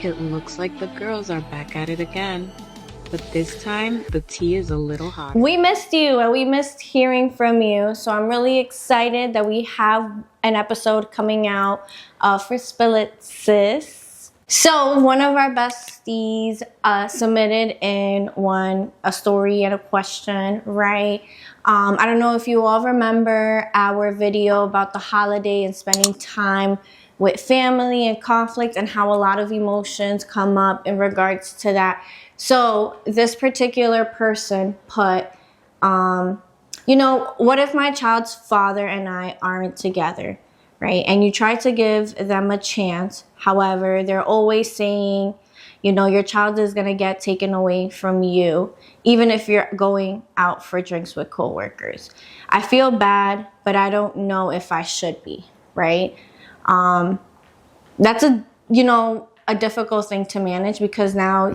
It looks like the girls are back at it again. But this time, the tea is a little hotter. We missed you and we missed hearing from you. So I'm really excited that we have an episode coming out for Spill It Sis. So one of our besties submitted in a story and a question, right? I don't know if you all remember our video about the holiday and spending time with family and conflict and how a lot of emotions come up in regards to that. So this particular person put, what if my child's father and I aren't together, right? And you try to give them a chance. However, they're always saying, your child is going to get taken away from you, even if you're going out for drinks with coworkers. I feel bad, but I don't know if I should be, right? That's a difficult thing to manage, because now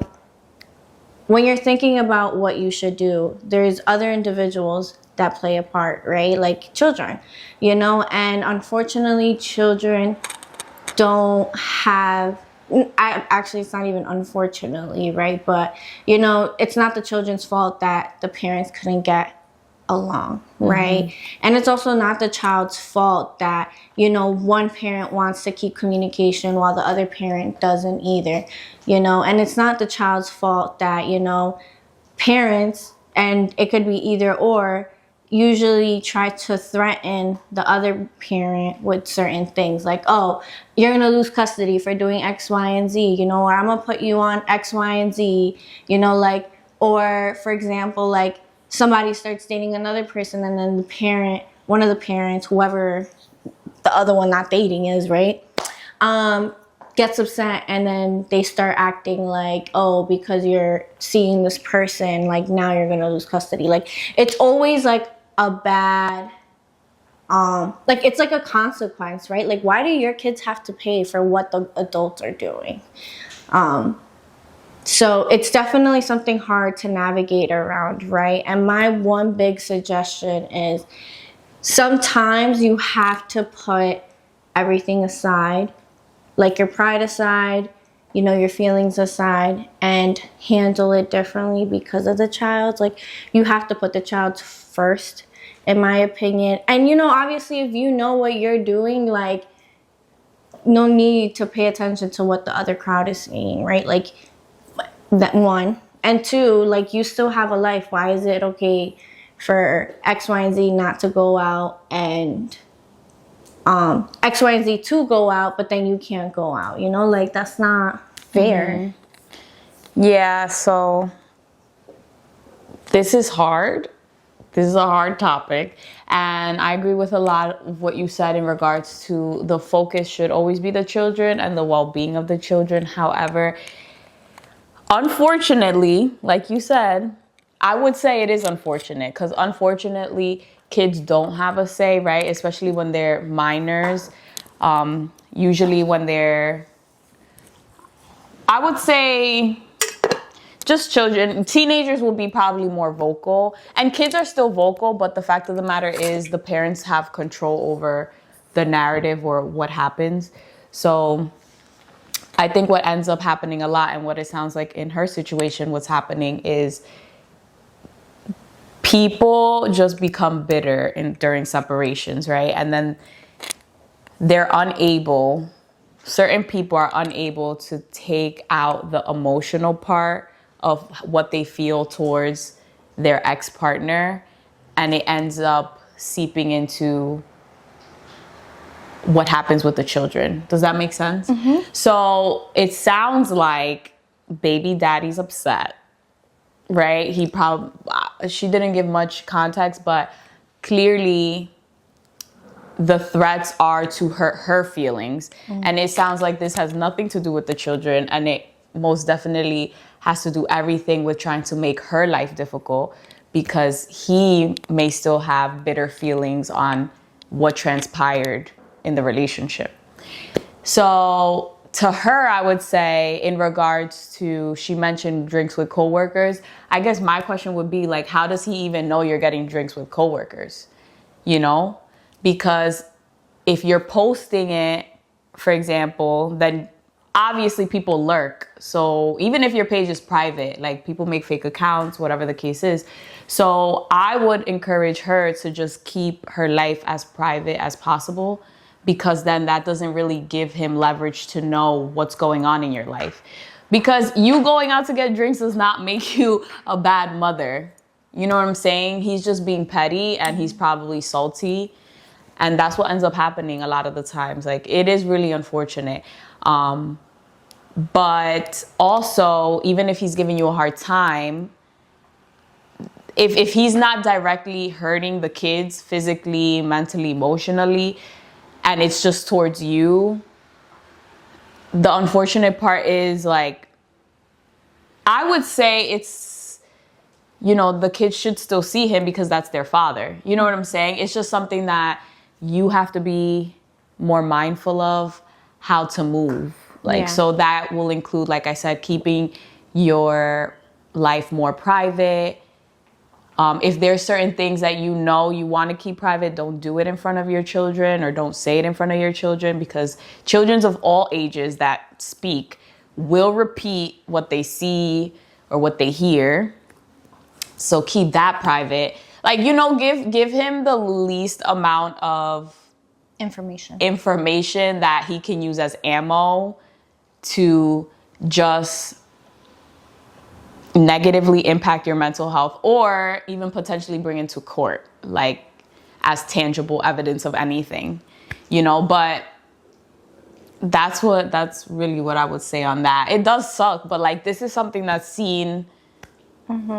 when you're thinking about what you should do, there's other individuals that play a part, right? Like children, and unfortunately children don't have, actually it's not even unfortunately, right? But, it's not the children's fault that the parents couldn't get along, right? Mm-hmm. And it's also not the child's fault that, one parent wants to keep communication while the other parent doesn't either, and it's not the child's fault that, parents, and it could be either or, usually try to threaten the other parent with certain things like, oh, you're going to lose custody for doing X, Y, and Z, or I'm going to put you on X, Y, and Z, or for example, somebody starts dating another person and then one of the parents, whoever the other one not dating is, right, gets upset, and then they start acting like, oh, because you're seeing this person, now you're going to lose custody. It's always a bad, it's like a consequence, right? Why do your kids have to pay for what the adults are doing? So it's definitely something hard to navigate around, right? And my one big suggestion is sometimes you have to put everything aside, your pride aside, your feelings aside, and handle it differently because of the child. You have to put the child first, in my opinion. And, obviously, if you know what you're doing, no need to pay attention to what the other crowd is saying, right? That one. And two, you still have a life. Why is it okay for X, Y, and Z not to go out, and X, Y, and Z to go out, but then you can't go out? That's not fair. Mm-hmm. Yeah, so this is hard. This is a hard topic. And I agree with a lot of what you said in regards to the focus should always be the children and the well-being of the children. However, unfortunately, like you said, I would say it is unfortunate, because unfortunately kids don't have a say, right? Especially when they're minors. Usually when they're, I would say, just children. Teenagers will be probably more vocal, and kids are still vocal, but the fact of the matter is the parents have control over the narrative or what happens. So I think what ends up happening a lot, and what it sounds like in her situation, what's happening is people just become bitter during separations, right? And then certain people are unable to take out the emotional part of what they feel towards their ex-partner, and it ends up seeping into what happens with the children. Does that make sense? Mm-hmm. So it sounds like baby daddy's upset, right? She didn't give much context, but clearly the threats are to hurt her feelings. Mm-hmm. And it sounds like this has nothing to do with the children, and it most definitely has to do everything with trying to make her life difficult, because he may still have bitter feelings on what transpired in the relationship. So to her, I would say, in regards to, she mentioned drinks with coworkers, I guess my question would be how does he even know you're getting drinks with coworkers? Because if you're posting it, for example, then obviously people lurk. So even if your page is private, like people make fake accounts, whatever the case is. So I would encourage her to just keep her life as private as possible, because then that doesn't really give him leverage to know what's going on in your life. Because you going out to get drinks does not make you a bad mother. You know what I'm saying? He's just being petty and he's probably salty. And that's what ends up happening a lot of the times. Like, it is really unfortunate. But also, even if he's giving you a hard time, if he's not directly hurting the kids physically, mentally, emotionally, and it's just towards you, the unfortunate part is, like, I would say it's, you know, the kids should still see him because that's their father. You know what I'm saying? It's just something that you have to be more mindful of how to move. Like, Yeah. so that will include, like I said, keeping your life more private. If there's certain things that you know you want to keep private, don't do it in front of your children, or don't say it in front of your children, because children of all ages that speak will repeat what they see or what they hear. So keep that private. Like, you know, give him the least amount of information that he can use as ammo to just negatively impact your mental health, or even potentially bring into court, like, as tangible evidence of anything, you know. But that's really what I would say on that. It does suck, but like, this is something that's seen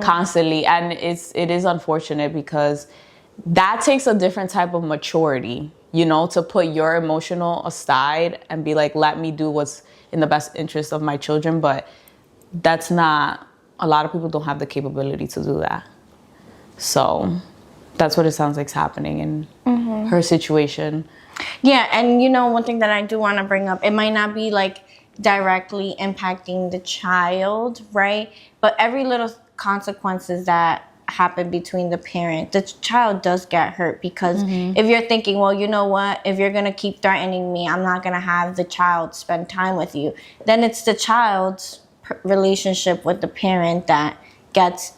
constantly, and it is unfortunate, because that takes a different type of maturity, you know, to put your emotional aside and be like, let me do what's in the best interest of my children. But that's not, a lot of people don't have the capability to do that. So that's what it sounds like is happening in her situation. Yeah, and you know, one thing that I do want to bring up, it might not be like directly impacting the child, right? But every little consequences that happen between the parent, the child does get hurt, because if you're thinking, well, you know what, if you're going to keep threatening me, I'm not going to have the child spend time with you, then it's the child's relationship with the parent that gets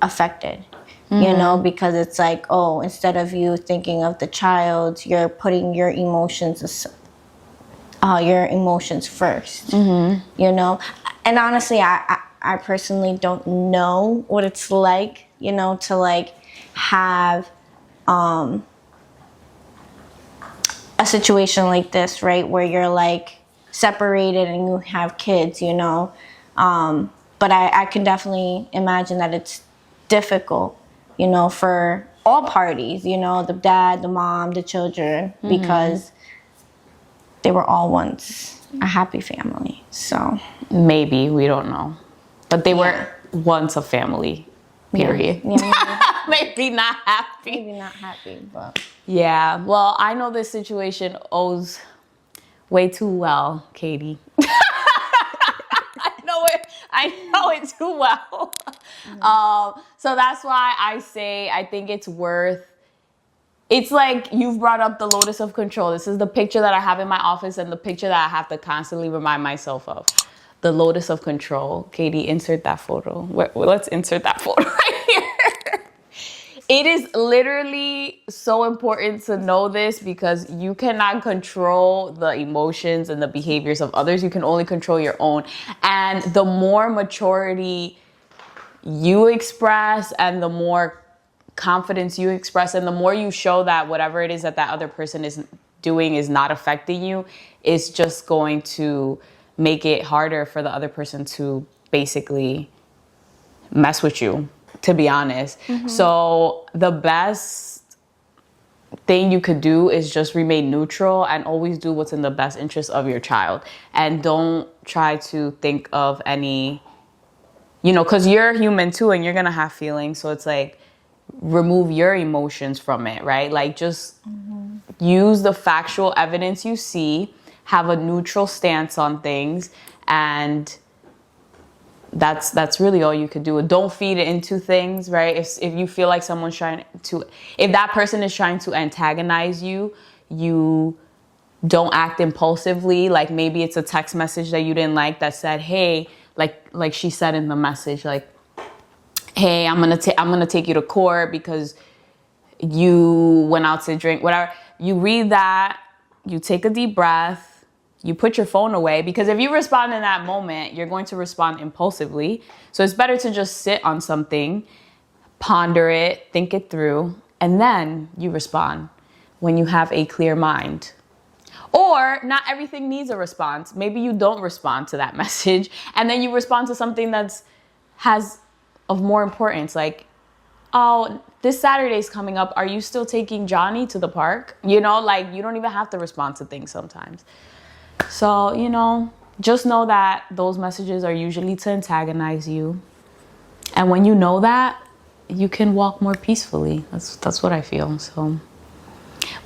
affected. You know, because it's like, oh, instead of you thinking of the child, you're putting your emotions first. You know, and honestly, I personally don't know what it's like, you know, to like have a situation like this, right, where you're like separated and you have kids, you know. But I can definitely imagine that it's difficult, you know, for all parties, you know, the dad, the mom, the children, because they were all once a happy family. So Maybe, we don't know. But they were once a family, period. yeah, Maybe not happy. maybe not happy, but Yeah, well, I know this situation owes way too well, Katie. I know it too well. So that's why I say I think it's worth. It's like you've brought up the locus of control. This is the picture that I have in my office, and the picture that I have to constantly remind myself of. The locus of control. Katie, insert that photo. Let's insert that photo right here. It is literally so important to know this, because you cannot control the emotions and the behaviors of others. You can only control your own. And the more maturity you express, and the more confidence you express, and the more you show that whatever it is that other person is doing is not affecting you, it's just going to make it harder for the other person to basically mess with you, to be honest. So the best thing you could do is just remain neutral and always do what's in the best interest of your child. And don't try to think of any, you know, because you're human too, and you're going to have feelings. So it's like, remove your emotions from it, right? Like, just use the factual evidence you see, have a neutral stance on things, and that's really all you could do. Don't feed it into things, right? If you feel like someone's if that person is trying to antagonize you, you don't act impulsively. Like maybe it's a text message that you didn't like that said, hey, like she said in the message, like, hey, I'm gonna take you to court because you went out to drink, whatever. You read that, you take a deep breath, you put your phone away, because if you respond in that moment, you're going to respond impulsively. So it's better to just sit on something, ponder it, think it through, and then you respond when you have a clear mind. Or not everything needs a response. Maybe you don't respond to that message, and then you respond to something has of more importance, like, oh, this Saturday's coming up. Are you still taking Johnny to the park? You know, like, you don't even have to respond to things sometimes. So, you know, just know that those messages are usually to antagonize you. And when you know that, you can walk more peacefully. That's what I feel. So,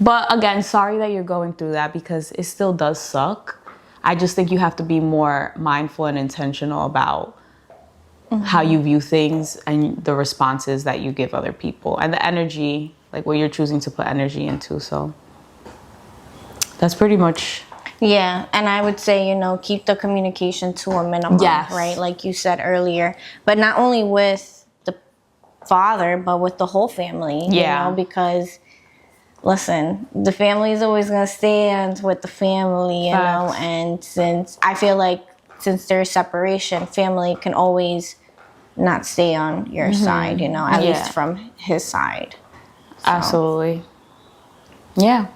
but again, sorry that you're going through that, because it still does suck. I just think you have to be more mindful and intentional about how you view things and the responses that you give other people and the energy, like what you're choosing to put energy into. So that's pretty much. Yeah, and I would say, you know, keep the communication to a minimum, Yes. right? Like you said earlier, but not only with the father, but with the whole family, Yeah. you know, because listen, the family is always going to stand with the family, you know, Facts. and since I feel like since there's separation, family can always not stay on your side, you know, at Yeah. least from his side. Absolutely. Yeah.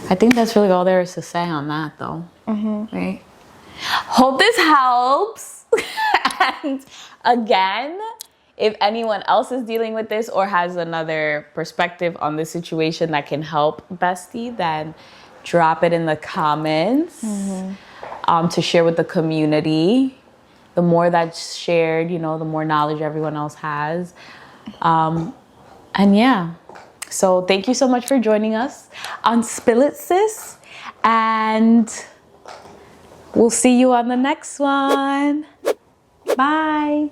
I think that's really all there is to say on that, though. Right? Hope this helps. And again, if anyone else is dealing with this or has another perspective on this situation that can help Bestie, then drop it in the comments to share with the community. The more that's shared, you know, the more knowledge everyone else has. And yeah. So thank you so much for joining us on Spill It Sis. And we'll see you on the next one. Bye.